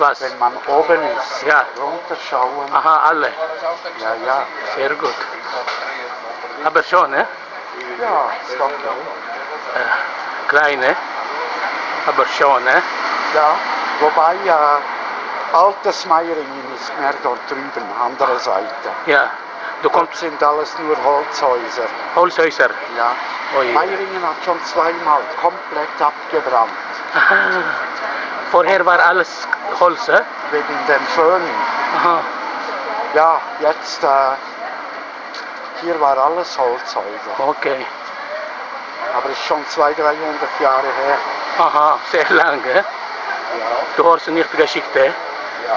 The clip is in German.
Was? Wenn man oben ist, Ja. runterschauen. Aha, alle. Ja, ja. Sehr gut. Aber schon, ne? Ja, ist doch okay. Kleine. Aber schon, ne? Ja, wobei altes Meiringen ist mehr dort drüben, andere Seite. Ja. Du Dort kommst sind alles nur Holzhäuser. Holzhäuser. Ja. Ui. Meiringen hat schon zweimal komplett abgebrannt. Aha. Vorher war alles Holz, ne? Wegen dem Föhn. Aha. Ja, jetzt hier war alles Holzhäuser. Okay. Aber es ist schon 200, 300 Jahre her. Aha, sehr lange. Ja. Du hörst nicht die Geschichte. Ja.